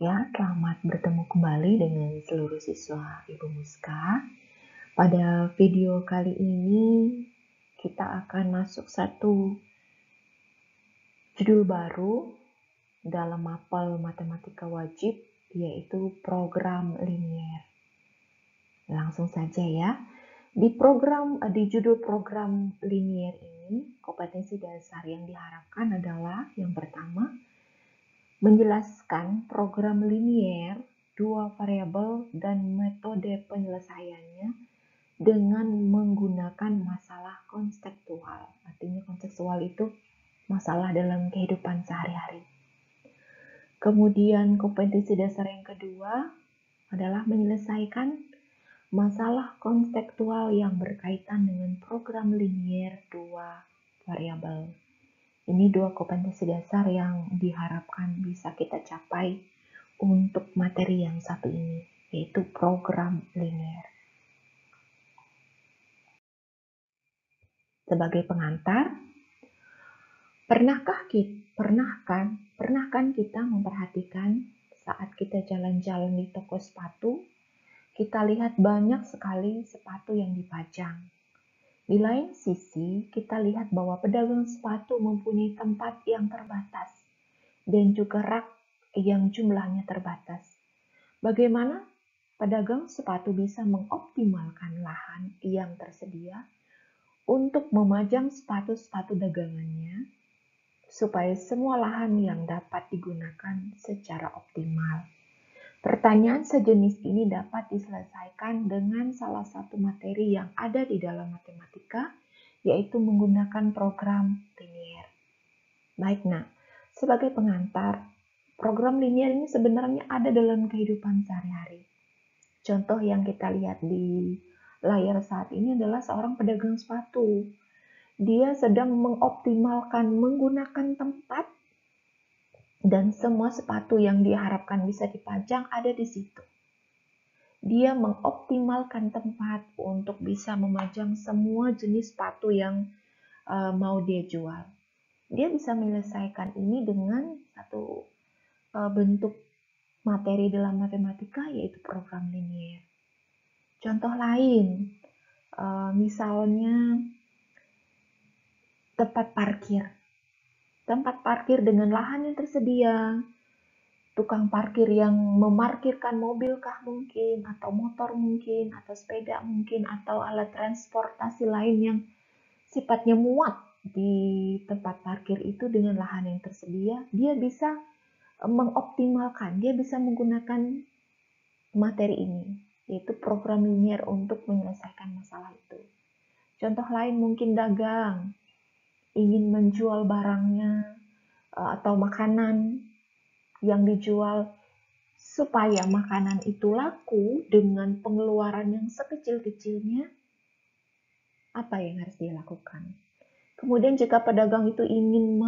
Ya, selamat bertemu kembali dengan seluruh siswa Ibu Muska. Pada video kali ini kita akan masuk satu judul baru dalam mapel matematika wajib, yaitu program linier. Langsung saja ya. Di judul program linier ini, kompetensi dasar yang diharapkan adalah yang pertama, menjelaskan program linier, dua variabel, dan metode penyelesaiannya dengan menggunakan masalah konseptual. Artinya konseptual itu masalah dalam kehidupan sehari-hari. Kemudian kompetensi dasar yang kedua adalah menyelesaikan masalah konseptual yang berkaitan dengan program linier dua variabel. Ini dua kompetensi dasar yang diharapkan bisa kita capai untuk materi yang satu ini, yaitu program linier. Sebagai pengantar, pernahkah kita memperhatikan saat kita jalan-jalan di toko sepatu, kita lihat banyak sekali sepatu yang dipajang. Di lain sisi, kita lihat bahwa pedagang sepatu mempunyai tempat yang terbatas dan juga rak yang jumlahnya terbatas. Bagaimana pedagang sepatu bisa mengoptimalkan lahan yang tersedia untuk memajang sepatu-sepatu dagangannya supaya semua lahan yang dapat digunakan secara optimal? Pertanyaan sejenis ini dapat diselesaikan dengan salah satu materi yang ada di dalam matematika, yaitu menggunakan program linier. Baik, nah, sebagai pengantar, program linier ini sebenarnya ada dalam kehidupan sehari-hari. Contoh yang kita lihat di layar saat ini adalah seorang pedagang sepatu. Dia sedang mengoptimalkan menggunakan tempat dan semua sepatu yang diharapkan bisa dipajang ada di situ. Dia mengoptimalkan tempat untuk bisa memajang semua jenis sepatu yang mau dia jual. Dia bisa menyelesaikan ini dengan satu bentuk materi dalam matematika, yaitu program linier. Contoh lain, misalnya tempat parkir. Tempat parkir dengan lahan yang tersedia, tukang parkir yang memarkirkan mobil kah mungkin, atau motor mungkin, atau sepeda mungkin, atau alat transportasi lain yang sifatnya muat di tempat parkir itu dengan lahan yang tersedia, dia bisa mengoptimalkan, dia bisa menggunakan materi ini, yaitu program linier untuk menyelesaikan masalah itu. Contoh lain mungkin dagang, ingin menjual barangnya atau makanan yang dijual, supaya makanan itu laku dengan pengeluaran yang sekecil-kecilnya, apa yang harus dia lakukan? Kemudian jika pedagang itu ingin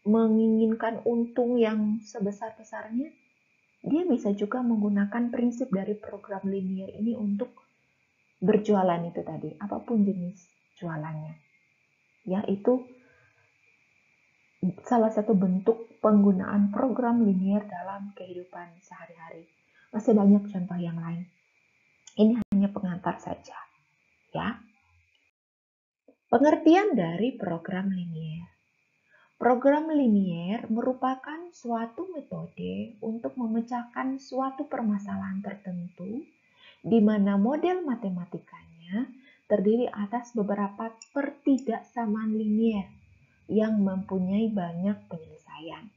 menginginkan untung yang sebesar-besarnya, dia bisa juga menggunakan prinsip dari program linier ini untuk berjualan itu tadi, apapun jenis jualannya. Ya, itu salah satu bentuk penggunaan program linier dalam kehidupan sehari-hari. Masih banyak contoh yang lain. Ini hanya pengantar saja, ya. Pengertian dari program linier. Program linier merupakan suatu metode untuk memecahkan suatu permasalahan tertentu di mana model matematikanya terdiri atas beberapa pertidaksamaan linier yang mempunyai banyak penyelesaian.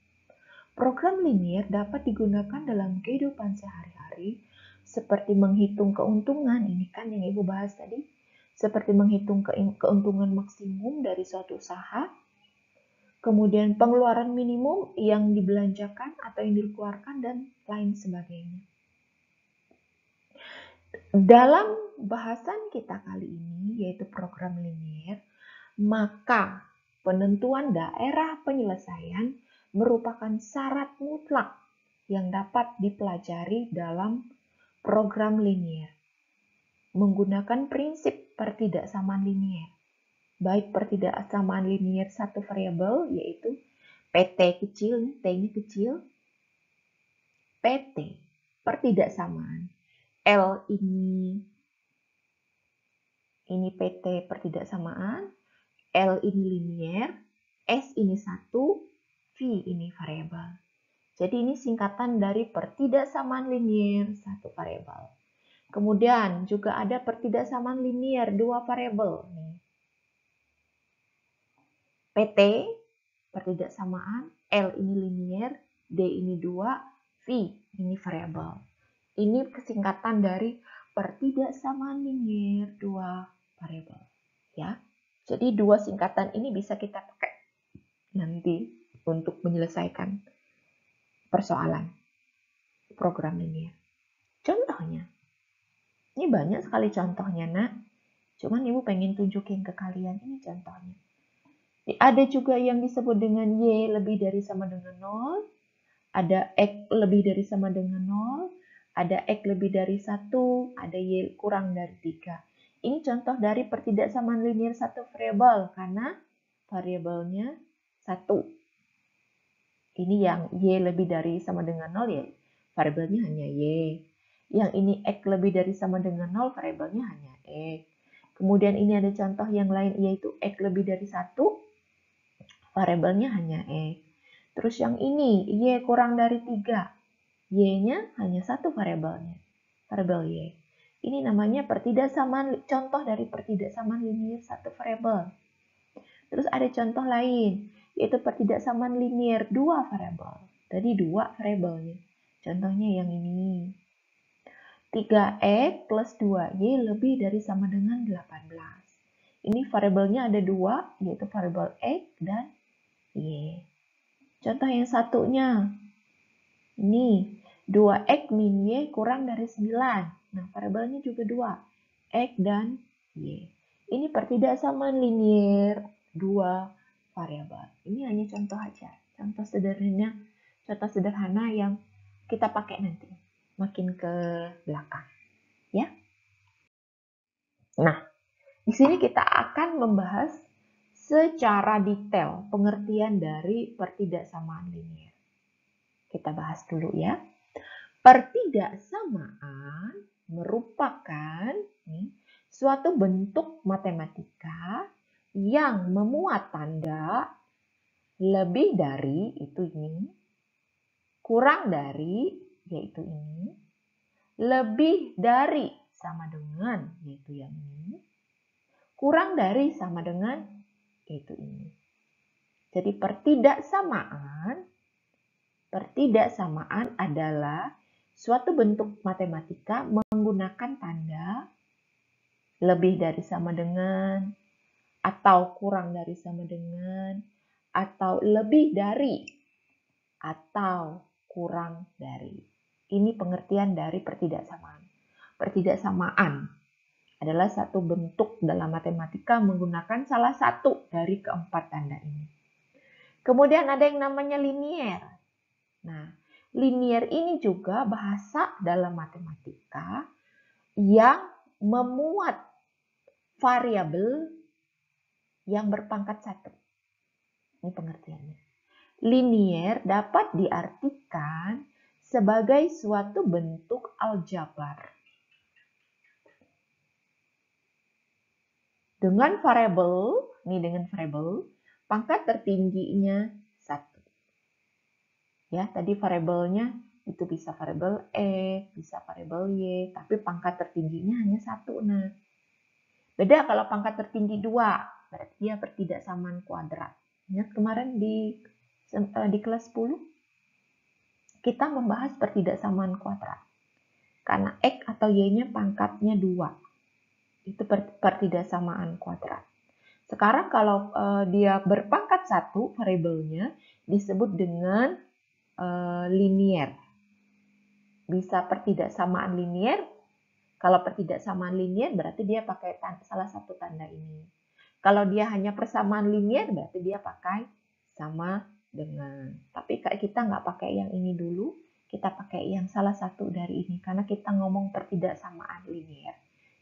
Program linier dapat digunakan dalam kehidupan sehari-hari seperti menghitung keuntungan, ini kan yang Ibu bahas tadi, seperti menghitung keuntungan maksimum dari suatu usaha, kemudian pengeluaran minimum yang dibelanjakan atau yang dikeluarkan, dan lain sebagainya. Dalam bahasan kita kali ini, yaitu program linier, maka penentuan daerah penyelesaian merupakan syarat mutlak yang dapat dipelajari dalam program linier menggunakan prinsip pertidaksamaan linier. Baik pertidaksamaan linier satu variabel, yaitu PT kecil, T-nya kecil, PT, pertidaksamaan. L ini PT pertidaksamaan, L ini linier, S ini 1, V ini variabel. Jadi ini singkatan dari pertidaksamaan linier satu variabel. Kemudian juga ada pertidaksamaan linier dua variabel. PT, pertidaksamaan, L ini linier, D ini 2, V ini variabel. Ini kesingkatan dari pertidaksamaan linier dua variabel. Ya. Jadi dua singkatan ini bisa kita pakai nanti untuk menyelesaikan persoalan program linier. Contohnya, ini banyak sekali contohnya, nak. Cuman ibu pengen tunjukin ke kalian, ini contohnya. Ada juga yang disebut dengan Y lebih dari sama dengan 0, ada X lebih dari sama dengan 0, ada X lebih dari 1, ada Y kurang dari 3. Ini contoh dari pertidaksamaan linier satu variabel, karena variabelnya 1. Ini yang Y lebih dari sama dengan 0, ya variabelnya hanya Y. Yang ini X lebih dari sama dengan 0, variabelnya hanya X. Kemudian ini ada contoh yang lain, yaitu X lebih dari 1, variabelnya hanya X. Terus yang ini, Y kurang dari 3. Y-nya hanya satu variabelnya, variabel Y. Ini namanya pertidaksamaan, contoh dari pertidaksamaan linier satu variabel. Terus ada contoh lain, yaitu pertidaksamaan linier dua variabel. Tadi dua variabelnya. Contohnya yang ini. 3X plus 2Y lebih dari sama dengan 18. Ini variabelnya ada dua, yaitu variabel X dan Y. Contoh yang satunya. Ini 2X min Y kurang dari 9. Nah, variabelnya juga 2. X dan Y. Ini pertidaksamaan linier 2 variabel. Ini hanya contoh aja. Contoh sederhana yang kita pakai nanti. Makin ke belakang. Ya. Nah, di sini kita akan membahas secara detail pengertian dari pertidaksamaan linier. Kita bahas dulu ya. Pertidaksamaan merupakan suatu bentuk matematika yang memuat tanda lebih dari, itu ini, kurang dari, yaitu ini, lebih dari sama dengan, yaitu yang ini, kurang dari sama dengan, yaitu ini. Jadi pertidaksamaan adalah suatu bentuk matematika menggunakan tanda lebih dari sama dengan, atau kurang dari sama dengan, atau lebih dari, atau kurang dari. Ini pengertian dari pertidaksamaan. Pertidaksamaan adalah satu bentuk dalam matematika menggunakan salah satu dari keempat tanda ini. Kemudian ada yang namanya linier. Nah, linier ini juga bahasa dalam matematika yang memuat variabel yang berpangkat 1. Ini pengertiannya. Linier dapat diartikan sebagai suatu bentuk aljabar dengan variabel, pangkat tertingginya 1. Ya, tadi variabelnya itu bisa variabel X, bisa variabel Y, tapi pangkat tertingginya hanya 1. Nah, beda kalau pangkat tertinggi 2, berarti dia pertidaksamaan kuadrat. Ingat kemarin di kelas 10 kita membahas pertidaksamaan kuadrat. Karena X atau Y-nya pangkatnya 2. Itu pertidaksamaan kuadrat. Sekarang kalau dia berpangkat 1 variabelnya disebut dengan linier. Bisa pertidaksamaan linier. Kalau pertidaksamaan linier berarti dia pakai salah satu tanda ini. Kalau dia hanya persamaan linier berarti dia pakai sama dengan. Tapi kita nggak pakai yang ini dulu, kita pakai yang salah satu dari ini karena kita ngomong pertidaksamaan linier.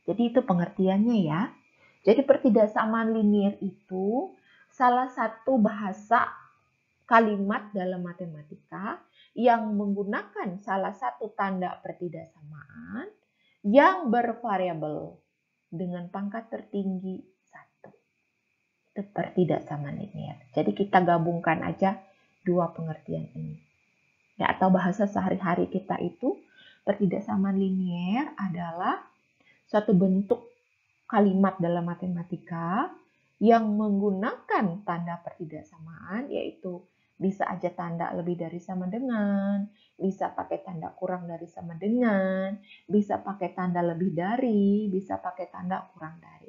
Jadi itu pengertiannya ya. Jadi pertidaksamaan linier itu salah satu bahasa kalimat dalam matematika yang menggunakan salah satu tanda pertidaksamaan yang bervariabel dengan pangkat tertinggi 1. Itu pertidaksamaan linier. Jadi kita gabungkan aja dua pengertian ini. Ya, atau bahasa sehari-hari kita itu, pertidaksamaan linier adalah suatu bentuk kalimat dalam matematika yang menggunakan tanda pertidaksamaan, yaitu bisa aja tanda lebih dari sama dengan, bisa pakai tanda kurang dari sama dengan, bisa pakai tanda lebih dari, bisa pakai tanda kurang dari.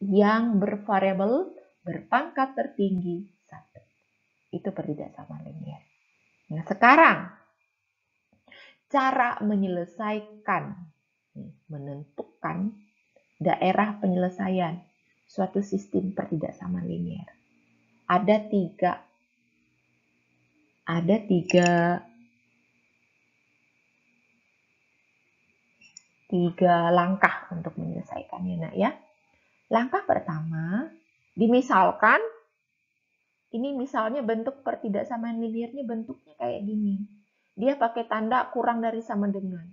Yang bervariabel berpangkat tertinggi 1. Itu pertidaksamaan linier. Nah, sekarang cara menyelesaikan, menentukan daerah penyelesaian suatu sistem pertidaksamaan linier. Ada tiga langkah untuk menyelesaikannya, nak ya. Langkah pertama, dimisalkan ini misalnya bentuk pertidaksamaan liniernya bentuknya kayak gini. Dia pakai tanda kurang dari sama dengan.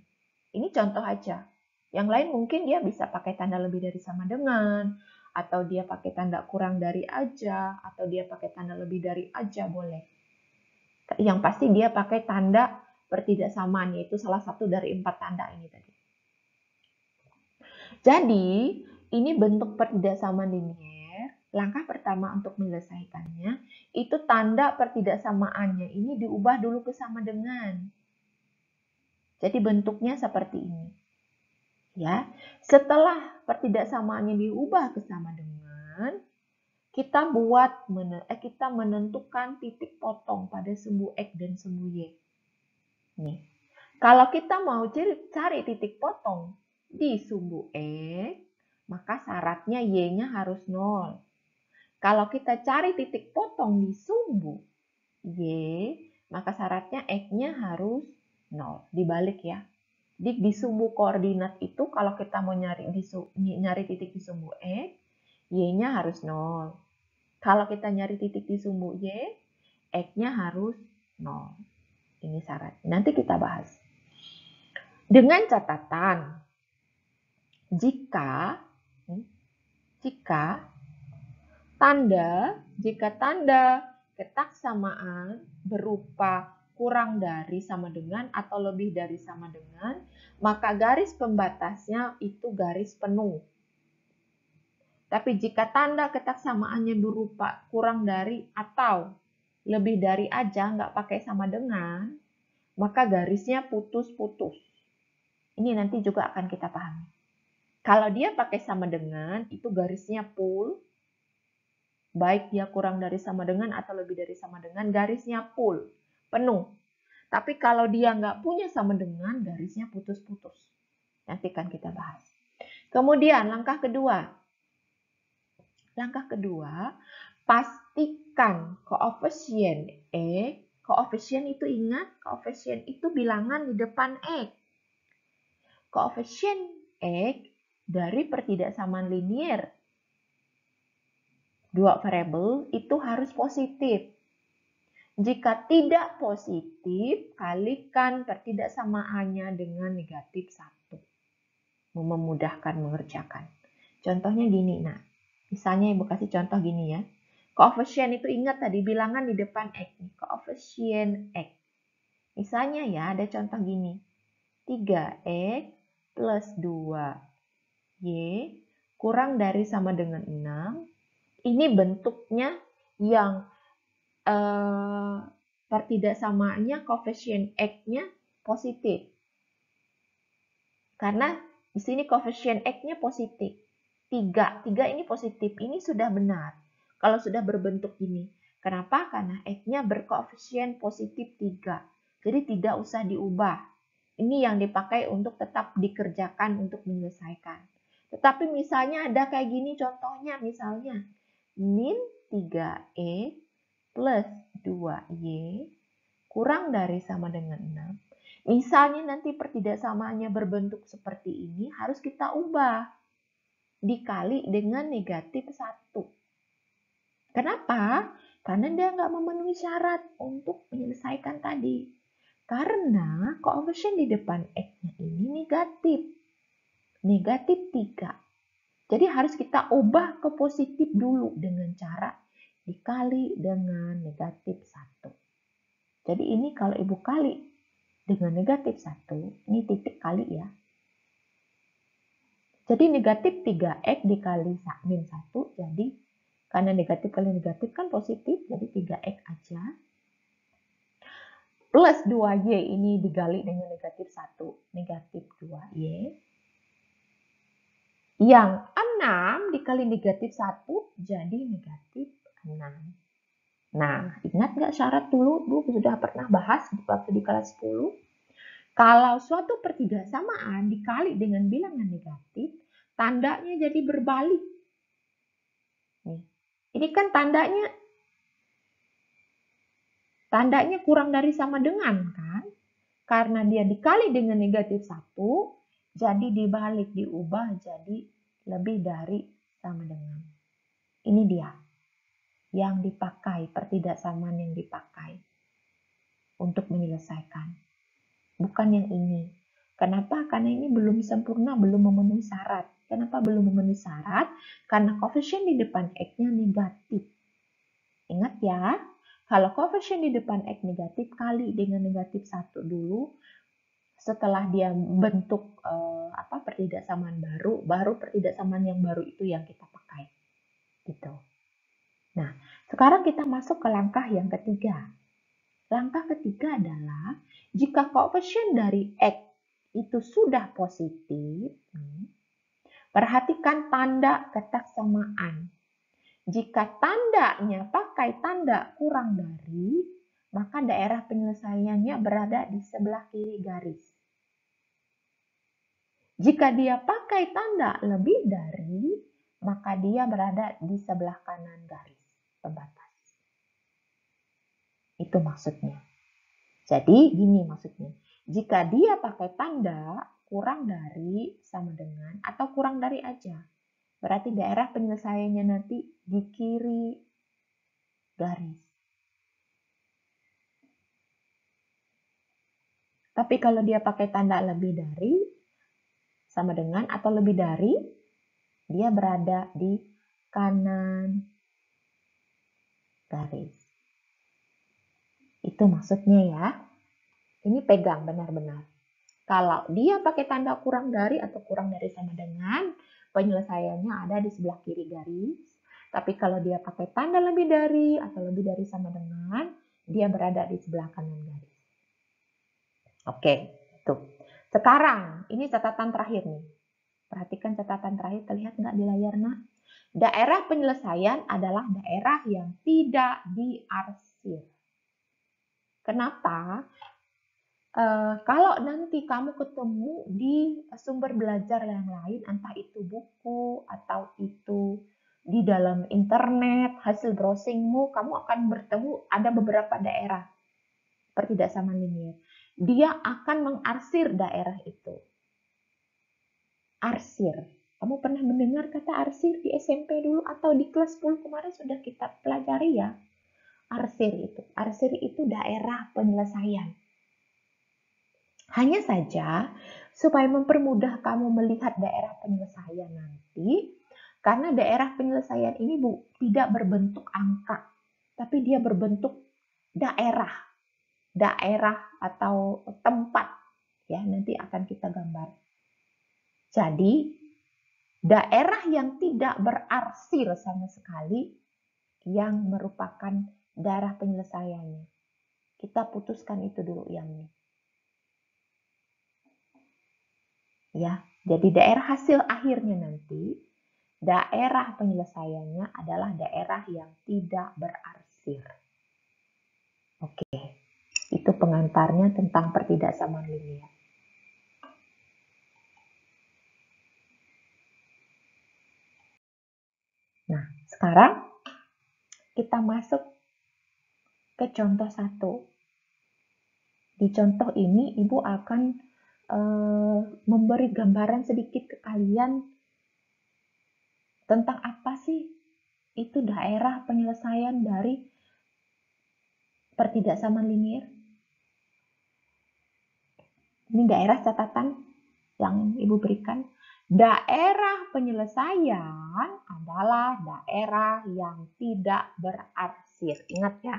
Ini contoh aja. Yang lain mungkin dia bisa pakai tanda lebih dari sama dengan, atau dia pakai tanda kurang dari aja, atau dia pakai tanda lebih dari aja, boleh. Yang pasti dia pakai tanda pertidaksamaan, yaitu salah satu dari 4 tanda ini tadi. Jadi, ini bentuk pertidaksamaan linier. Langkah pertama untuk menyelesaikannya, itu tanda pertidaksamaannya ini diubah dulu ke sama dengan. Jadi bentuknya seperti ini. Ya, setelah pertidaksamaannya diubah ke sama dengan, kita menentukan titik potong pada sumbu X dan sumbu Y. Nih, kalau kita mau cari titik potong di sumbu X, maka syaratnya Y-nya harus 0. Kalau kita cari titik potong di sumbu Y, maka syaratnya X-nya harus 0. Dibalik ya. Di sumbu koordinat itu kalau kita mau nyari titik di sumbu X, Y-nya harus 0. Kalau kita nyari titik di sumbu Y, X-nya harus 0. Ini syarat. Nanti kita bahas. Dengan catatan, jika tanda ketaksamaan berupa kurang dari sama dengan atau lebih dari sama dengan, maka garis pembatasnya itu garis penuh. Tapi jika tanda ketaksamaannya berupa kurang dari atau lebih dari aja, nggak pakai sama dengan, maka garisnya putus-putus. Ini nanti juga akan kita pahami. Kalau dia pakai sama dengan, itu garisnya full. Baik dia kurang dari sama dengan atau lebih dari sama dengan, garisnya full, penuh. Tapi kalau dia nggak punya sama dengan, garisnya putus-putus. Nanti akan kita bahas. Kemudian langkah kedua. Pastikan koefisien X. Koefisien itu ingat, koefisien itu bilangan di depan X. Koefisien X dari pertidaksamaan linier dua variabel itu harus positif. Jika tidak positif, kalikan pertidaksamaannya dengan negatif 1. Memudahkan mengerjakan. Contohnya gini, nah. Misalnya Ibu kasih contoh gini ya. Koefisien itu ingat tadi bilangan di depan X. Koefisien X. Misalnya ya, ada contoh gini. 3X plus 2Y kurang dari sama dengan 6. Ini bentuknya yang pertidaksamaannya koefisien X-nya positif. Karena di sini koefisien X-nya positif. 3 ini positif. Ini sudah benar. Kalau sudah berbentuk gini. Kenapa? Karena X-nya berkoefisien positif 3. Jadi tidak usah diubah. Ini yang dipakai untuk tetap dikerjakan untuk menyelesaikan. Tetapi misalnya ada kayak gini contohnya. Misalnya min 3E plus 2Y kurang dari sama dengan 6. Misalnya nanti pertidaksamaannya berbentuk seperti ini, harus kita ubah. Dikali dengan negatif 1. Kenapa? Karena dia nggak memenuhi syarat untuk menyelesaikan tadi. Karena koefisien di depan X-nya ini negatif. Negatif 3. Jadi harus kita ubah ke positif dulu dengan cara dikali dengan negatif 1. Jadi ini kalau Ibu kali dengan negatif 1, ini titik kali ya. Jadi negatif 3X dikali min 1, jadi karena negatif kali negatif kan positif, jadi 3X aja. Plus 2Y ini digali dengan negatif 1, negatif 2Y. Yang 6 dikali negatif 1 jadi negatif 6. Nah, ingat nggak syarat dulu? Bu sudah pernah bahas waktu di kelas 10. Kalau suatu pertigasamaan dikali dengan bilangan negatif, tandanya jadi berbalik. Nih, ini kan tandanya kurang dari sama dengan kan? Karena dia dikali dengan negatif 1, jadi dibalik, diubah jadi lebih dari sama dengan. Ini dia yang dipakai, pertidaksamaan yang dipakai untuk menyelesaikan. Bukan yang ini. Kenapa? Karena ini belum sempurna, belum memenuhi syarat. Kenapa belum memenuhi syarat? Karena koefisien di depan X-nya negatif. Ingat ya, kalau koefisien di depan X negatif, kali dengan negatif 1 dulu. Setelah dia bentuk pertidaksamaan baru pertidaksamaan yang baru itu yang kita pakai. Gitu. Nah, sekarang kita masuk ke langkah yang ketiga. Langkah ketiga adalah jika koefisien dari X itu sudah positif, perhatikan tanda ketaksamaan. Jika tandanya pakai tanda kurang dari, maka daerah penyelesaiannya berada di sebelah kiri garis. Jika dia pakai tanda lebih dari, maka dia berada di sebelah kanan garis pembatas. Itu maksudnya. Jadi gini maksudnya. Jika dia pakai tanda kurang dari, sama dengan, atau kurang dari aja, berarti daerah penyelesaiannya nanti di kiri garis. Tapi kalau dia pakai tanda lebih dari, sama dengan, atau lebih dari, dia berada di kanan garis. Itu maksudnya ya. Ini pegang benar-benar. Kalau dia pakai tanda kurang dari atau kurang dari sama dengan, penyelesaiannya ada di sebelah kiri garis. Tapi kalau dia pakai tanda lebih dari atau lebih dari sama dengan, dia berada di sebelah kanan garis. Oke, tuh. Sekarang, ini catatan terakhir nih. Perhatikan catatan terakhir, terlihat nggak di layar, nak? Daerah penyelesaian adalah daerah yang tidak diarsir. Kenapa? Kalau nanti kamu ketemu di sumber belajar yang lain, entah itu buku atau itu di dalam internet, hasil browsingmu, kamu akan bertemu ada beberapa daerah pertidaksamaan linier. Dia akan mengarsir daerah itu. Arsir. Kamu pernah mendengar kata arsir di SMP dulu atau di kelas 10 kemarin sudah kita pelajari ya? Arsir itu daerah penyelesaian. Hanya saja, supaya mempermudah kamu melihat daerah penyelesaian nanti, karena daerah penyelesaian ini tidak berbentuk angka, tapi dia berbentuk daerah atau tempat. Ya, nanti akan kita gambar. Jadi, daerah yang tidak berarsir sama sekali, yang merupakan daerah penyelesaiannya. Kita putuskan itu dulu yang ini. Ya, jadi daerah hasil akhirnya nanti, daerah penyelesaiannya adalah daerah yang tidak berarsir. Oke, itu pengantarnya tentang pertidaksamaan linier. Nah, sekarang kita masuk ke contoh 1. Di contoh ini, Ibu akan memberi gambaran sedikit ke kalian tentang apa sih itu daerah penyelesaian dari pertidaksamaan linier. Ini daerah catatan yang Ibu berikan. Daerah penyelesaian adalah daerah yang tidak berarsir. Ingat ya.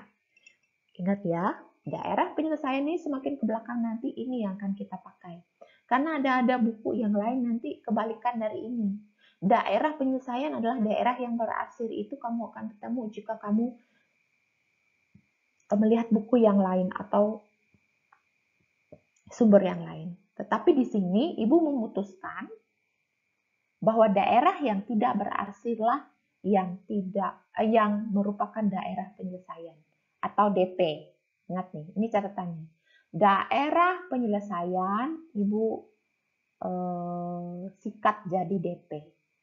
Ingat ya, daerah penyelesaian ini semakin ke belakang nanti ini yang akan kita pakai. Karena ada buku yang lain nanti kebalikan dari ini. Daerah penyelesaian adalah daerah yang berarsir. Itu kamu akan ketemu jika kamu melihat buku yang lain atau sumber yang lain. Tetapi di sini Ibu memutuskan bahwa daerah yang tidak berarsirlah yang merupakan daerah penyelesaian atau DP. Ingat nih, ini catatannya. Daerah penyelesaian Ibu sikat jadi DP.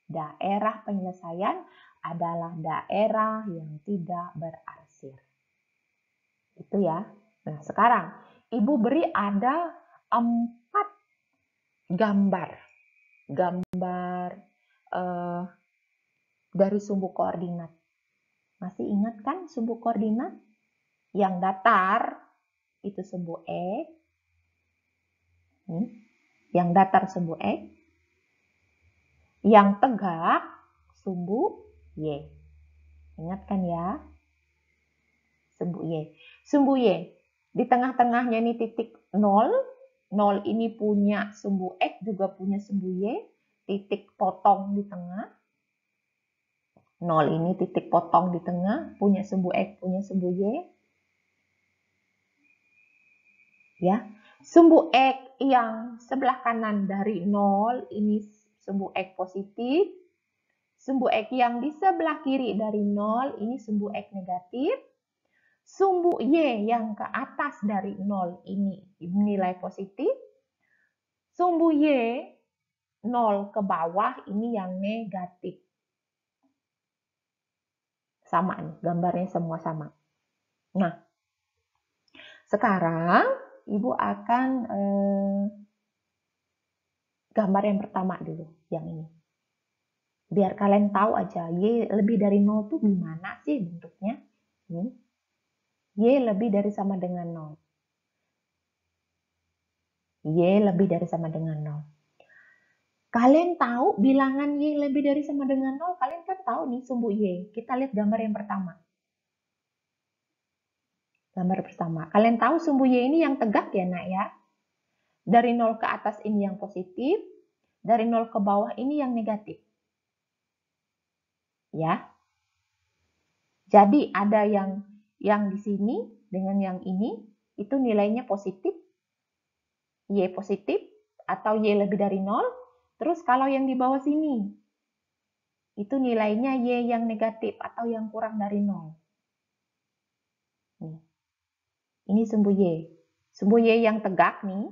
Daerah penyelesaian adalah daerah yang tidak berarsir. Itu ya. Nah, sekarang Ibu beri ada 4 gambar dari sumbu koordinat. Masih ingat kan sumbu koordinat? Yang datar itu sumbu X. Yang datar sumbu X. Yang tegak sumbu Y. Ingat kan ya? Sumbu Y. Sumbu Y. Di tengah-tengahnya ini titik 0. 0 ini punya sumbu X, juga punya sumbu Y. Titik potong di tengah. 0 ini titik potong di tengah, punya sumbu X, punya sumbu Y. Ya, sumbu X yang sebelah kanan dari 0 ini sumbu X positif. Sumbu X yang di sebelah kiri dari 0 ini sumbu X negatif. Sumbu Y yang ke atas dari 0 ini nilai positif. Sumbu Y 0 ke bawah ini yang negatif. Sama nih, gambarnya semua sama. Nah, sekarang Ibu akan gambar yang pertama dulu, yang ini. Biar kalian tahu aja, Y lebih dari 0 tuh gimana sih bentuknya. Y lebih dari sama dengan 0. Y lebih dari sama dengan 0. Kalian tahu bilangan Y lebih dari sama dengan 0, kalian kan tahu nih sumbu Y. Kita lihat gambar yang pertama. Gambar pertama. Kalian tahu sumbu Y ini yang tegak ya nak ya. Dari 0 ke atas ini yang positif, dari 0 ke bawah ini yang negatif. Ya. Jadi ada yang di sini dengan yang ini, itu nilainya positif. Y positif atau Y lebih dari 0. Terus kalau yang di bawah sini, itu nilainya Y yang negatif atau yang kurang dari 0. Nih. Ini sumbu Y. Sumbu Y yang tegak nih.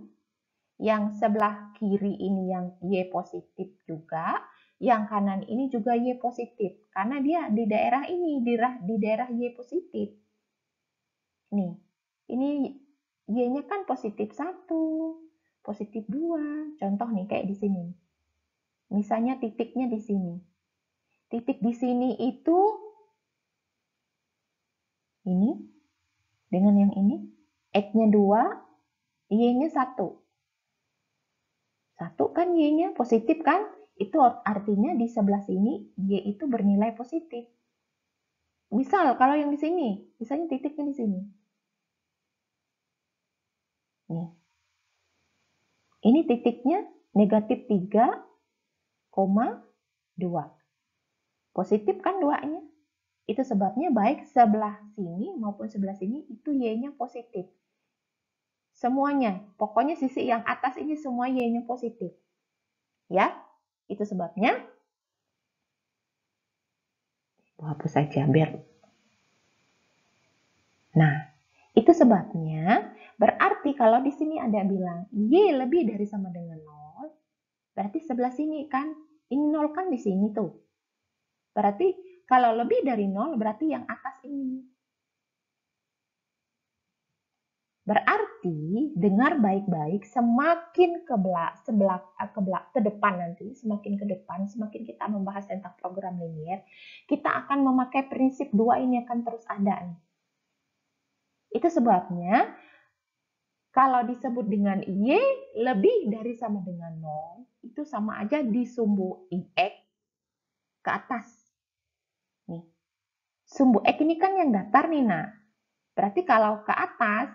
Yang sebelah kiri ini yang Y positif juga. Yang kanan ini juga Y positif. Karena dia di daerah ini, di daerah Y positif. Nih, ini Y-nya kan positif 1, positif 2. Contoh nih kayak di sini. Misalnya titiknya di sini. Titik di sini itu ini dengan yang ini. X-nya 2, Y-nya 1. 1 kan Y-nya positif kan? Itu artinya di sebelah sini Y itu bernilai positif. Misal kalau yang di sini, misalnya titiknya di sini. Nih. Ini titiknya negatif 3,2. Positif kan 2-nya. Itu sebabnya baik sebelah sini maupun sebelah sini itu Y-nya positif. Semuanya, pokoknya sisi yang atas ini semua Y-nya positif. Ya, itu sebabnya. Hapus saja biar. Nah, itu sebabnya berarti kalau di sini ada bilang Y lebih dari sama dengan 0, berarti sebelah sini kan, ini 0 kan di sini tuh. Berarti kalau lebih dari 0 berarti yang atas ini. Berarti dengar baik-baik, semakin ke depan nanti, semakin ke depan, semakin kita membahas tentang program linier, kita akan memakai prinsip 2 ini akan terus ada nih. Itu sebabnya Kalau disebut dengan Y lebih dari sama dengan 0, itu sama aja di sumbu X ke atas. Nih. Sumbu X ini kan yang datar nih, nak. Berarti kalau ke atas,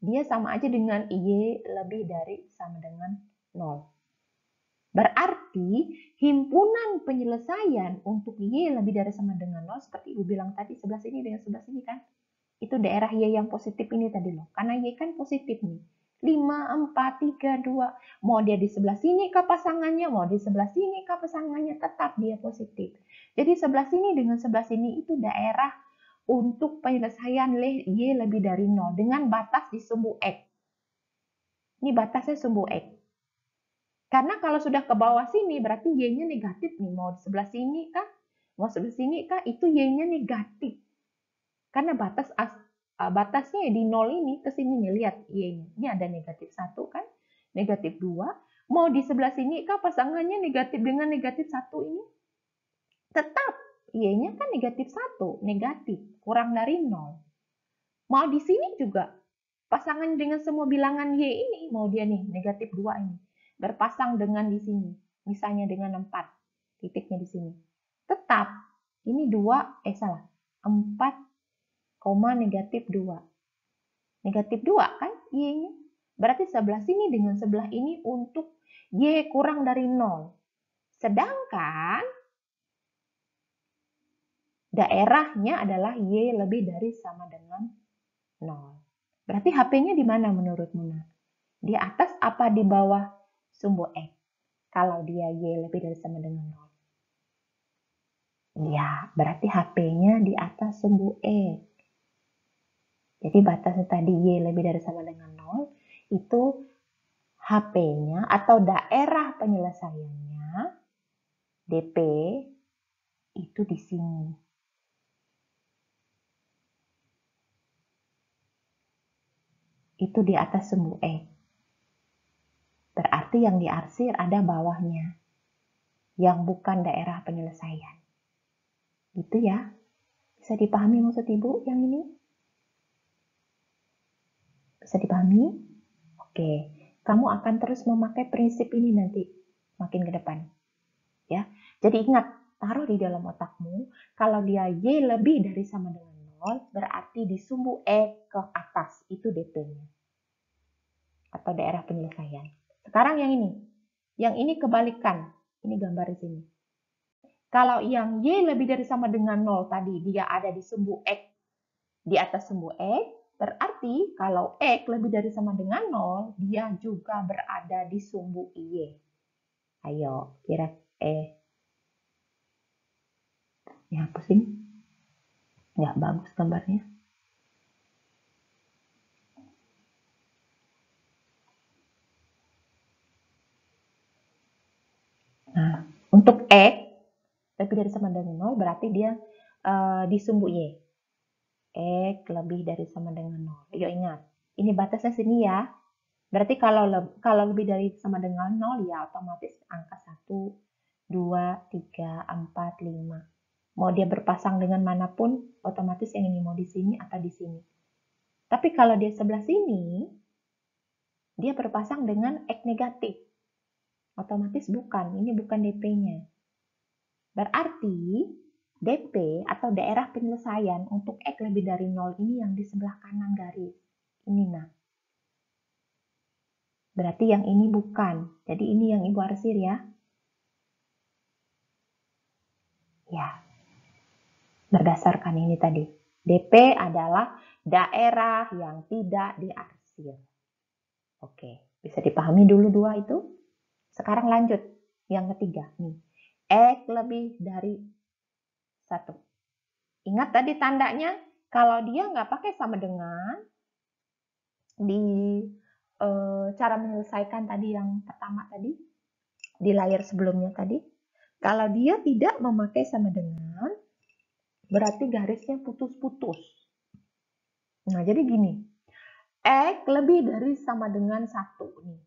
dia sama aja dengan Y lebih dari sama dengan 0. Berarti himpunan penyelesaian untuk Y lebih dari sama dengan 0, seperti Ibu bilang tadi, sebelah sini dengan sebelah sini kan. Itu daerah Y yang positif ini tadi loh. Karena Y kan positif nih. 5, 4, 3, 2. Mau dia di sebelah sini kah pasangannya, mau di sebelah sini kah pasangannya, tetap dia positif. Jadi sebelah sini dengan sebelah sini itu daerah untuk penyelesaian Y lebih dari 0 dengan batas di sumbu X. Ini batasnya sumbu X. Karena kalau sudah ke bawah sini berarti Y-nya negatif nih. Mau di sebelah sini kah, mau sebelah sini kah, itu Y-nya negatif. Karena batasnya di 0 ini ke sini nih, lihat Y-nya. Ini ada negatif 1 kan, negatif 2. Mau di sebelah sini kah pasangannya negatif dengan negatif 1 ini? Tetap Y-nya kan negatif 1, negatif, kurang dari 0. Mau di sini juga, pasangan dengan semua bilangan Y ini, mau dia nih negatif 2 ini, berpasang dengan di sini, misalnya dengan 4, titiknya di sini. Tetap, ini 4, negatif 2. Negatif 2 kan Y-nya. Berarti sebelah sini dengan sebelah ini untuk Y kurang dari 0. Sedangkan daerahnya adalah Y lebih dari sama dengan 0. Berarti HP-nya di mana menurut Muna? Di atas apa di bawah sumbu X? Kalau dia Y lebih dari sama dengan 0. Ya, berarti HP-nya di atas sumbu X. Jadi batasnya tadi Y lebih dari sama dengan 0, itu HP-nya atau daerah penyelesaiannya, DP, itu di sini. Itu di atas sumbu X. Berarti yang diarsir ada bawahnya, yang bukan daerah penyelesaian. Gitu ya. Bisa dipahami maksud Ibu yang ini? Bisa dipahami? Oke, kamu akan terus memakai prinsip ini nanti makin ke depan. Ya. Jadi ingat, taruh di dalam otakmu, kalau dia Y lebih dari sama dengan 0, berarti di sumbu E ke atas, itu DP-nya. Atau daerah penyelesaian. Sekarang yang ini kebalikan. Ini gambar di sini. Kalau yang Y lebih dari sama dengan 0 tadi, dia ada di sumbu X, di atas sumbu X, berarti kalau X lebih dari sama dengan 0, dia juga berada di sumbu Y. Ayo, kira ya pusing. Nggak bagus gambarnya. Nah, untuk X lebih dari sama dengan 0 berarti dia di sumbu Y. X lebih dari sama dengan 0. Yuk ingat, ini batasnya sini ya. Berarti kalau lebih dari sama dengan 0 ya otomatis angka 1, 2, 3, 4, 5. Mau dia berpasang dengan manapun, otomatis yang ini mau di sini atau di sini. Tapi kalau dia sebelah sini, dia berpasang dengan X negatif. Otomatis bukan, ini bukan DP-nya. Berarti DP atau daerah penyelesaian untuk X lebih dari 0 ini yang di sebelah kanan garis. Ini nah. Berarti yang ini bukan. Jadi ini yang Ibu arsir ya. Ya. Berdasarkan ini tadi. DP adalah daerah yang tidak diarsir. Oke, bisa dipahami dulu dua itu. Sekarang lanjut. Yang ketiga. Nih. X lebih dari 1. Ingat tadi tandanya. Kalau dia nggak pakai sama dengan, di cara menyelesaikan tadi yang pertama tadi, di layar sebelumnya tadi, kalau dia tidak memakai sama dengan, berarti garisnya putus-putus. Nah, jadi gini, X lebih dari sama dengan 1 nih.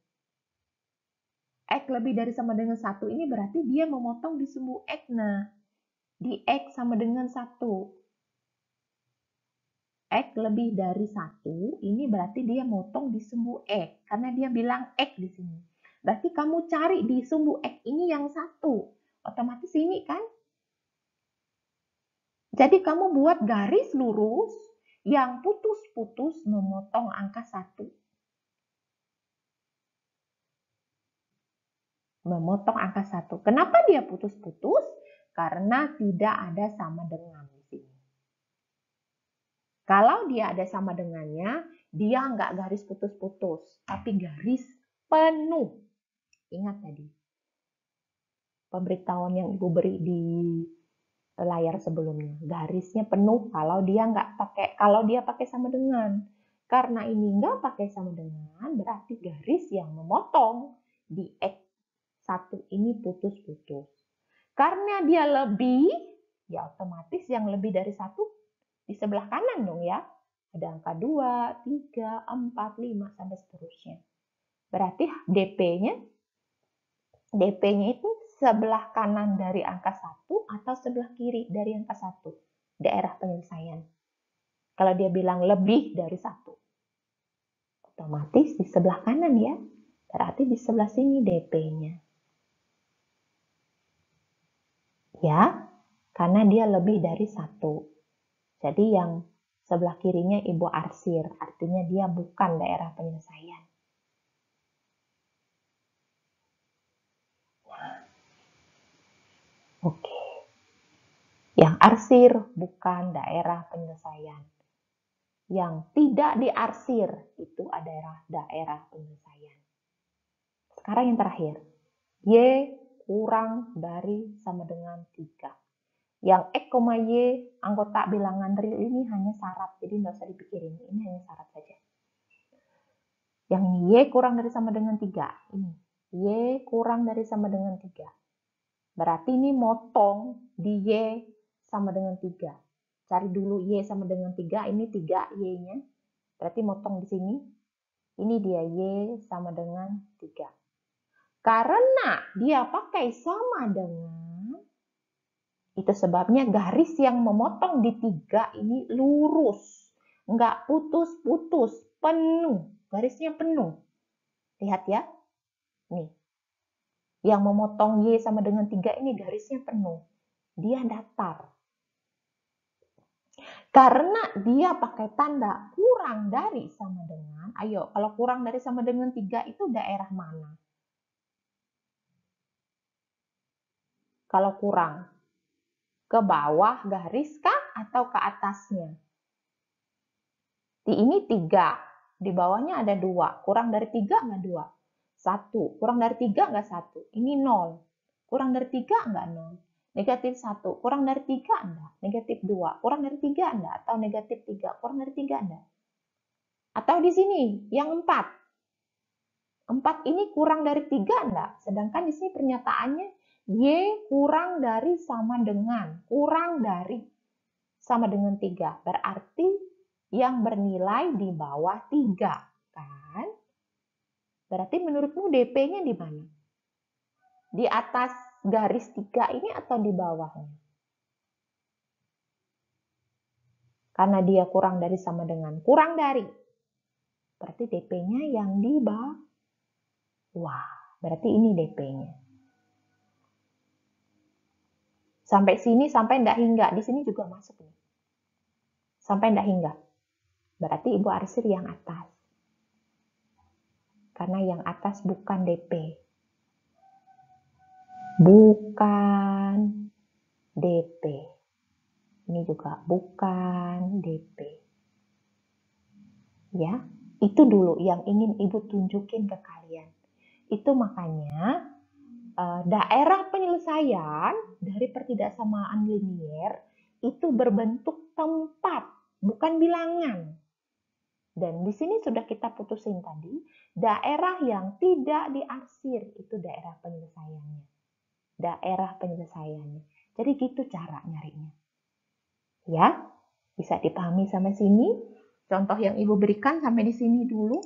X lebih dari sama dengan 1 ini berarti dia memotong di sumbu X. Nah, di X sama dengan 1. X lebih dari 1, ini berarti dia motong di sumbu X. Karena dia bilang X di sini. Berarti kamu cari di sumbu X ini yang 1. Otomatis ini kan. Jadi kamu buat garis lurus yang putus-putus memotong angka 1. Memotong angka 1. Kenapa dia putus-putus? Karena tidak ada sama dengan di sini. Kalau dia ada sama dengannya, dia nggak garis putus-putus, tapi garis penuh. Ingat tadi pemberitahuan yang Ibu beri di layar sebelumnya. Garisnya penuh kalau dia pakai sama dengan. Karena ini nggak pakai sama dengan, berarti garis yang memotong di X1 ini putus-putus. Karena dia lebih, ya otomatis yang lebih dari 1 di sebelah kanan dong ya. Ada angka 2, 3, 4, 5, sampai seterusnya. Berarti DP-nya itu sebelah kanan dari angka 1 atau sebelah kiri dari angka 1. Daerah penyelesaian. Kalau dia bilang lebih dari 1. Otomatis di sebelah kanan ya. Berarti di sebelah sini DP-nya. Ya, karena dia lebih dari 1. Jadi yang sebelah kirinya Ibu arsir, artinya dia bukan daerah penyelesaian. Oke. Yang arsir bukan daerah penyelesaian. Yang tidak diarsir itu adalah daerah penyelesaian. Sekarang yang terakhir. Y kurang dari sama dengan 3. Yang X, Y anggota bilangan real ini hanya syarat, jadi nggak usah dipikirin. Ini hanya syarat saja. Yang ini Y kurang dari sama dengan 3. Ini Y kurang dari sama dengan 3. Berarti ini motong di Y sama dengan 3. Cari dulu Y sama dengan 3. Ini 3 Y-nya. Berarti motong di sini. Ini dia Y sama dengan 3. Karena dia pakai sama dengan, itu sebabnya garis yang memotong di 3 ini lurus. Nggak putus-putus, penuh. Garisnya penuh. Lihat ya. Nih. Yang memotong Y sama dengan 3 ini garisnya penuh. Dia datar. Karena dia pakai tanda kurang dari sama dengan, ayo kalau kurang dari sama dengan 3 itu daerah mana? Kalau kurang, ke bawah garis kah atau ke atasnya? Di ini 3, di bawahnya ada 2, kurang dari 3 nggak 2? 1, kurang dari 3 nggak 1? Ini 0, kurang dari 3 nggak 0? Negatif 1, kurang dari 3 enggak? Negatif 2, kurang dari 3 enggak? Atau negatif 3, kurang dari 3 enggak? Atau di sini, yang 4. 4 ini kurang dari 3 enggak? Sedangkan di sini pernyataannya Y kurang dari sama dengan. Kurang dari sama dengan 3. Berarti yang bernilai di bawah 3. Kan? Berarti menurutmu DP-nya di mana? Di atas garis 3 ini atau di bawahnya? Karena dia kurang dari sama dengan. Kurang dari. Berarti DP-nya yang di bawah. Wah, berarti ini DP-nya. Sampai sini, sampai enggak hingga. Di sini juga masuk nih. Sampai enggak hingga. Berarti Ibu arsir yang atas. Karena yang atas bukan DP. Bukan DP. Ini juga bukan DP. Ya, itu dulu yang ingin Ibu tunjukin ke kalian. Itu makanya daerah penyelesaian dari pertidaksamaan linier itu berbentuk tempat, bukan bilangan. Dan di sini sudah kita putusin tadi, daerah yang tidak diarsir itu daerah penyelesaiannya. Daerah penyelesaiannya. Jadi gitu cara nyarinya. Ya, bisa dipahami sampai sini. Contoh yang Ibu berikan sampai di sini dulu.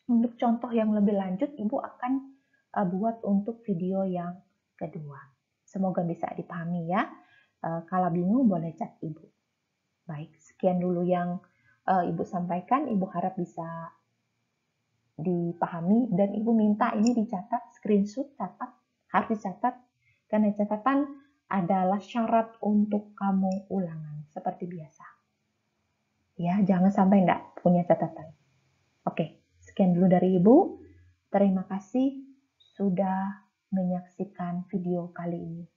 Untuk contoh yang lebih lanjut, Ibu akan buat untuk video yang kedua. Semoga bisa dipahami ya. Kalau bingung boleh chat Ibu. Baik, sekian dulu yang Ibu sampaikan, Ibu harap bisa dipahami, dan Ibu minta ini dicatat, screenshot, catat, harus dicatat, karena catatan adalah syarat untuk kamu ulangan, seperti biasa. Ya, jangan sampai enggak punya catatan. Oke, sekian dulu dari Ibu. Terima kasih sudah menyaksikan video kali ini.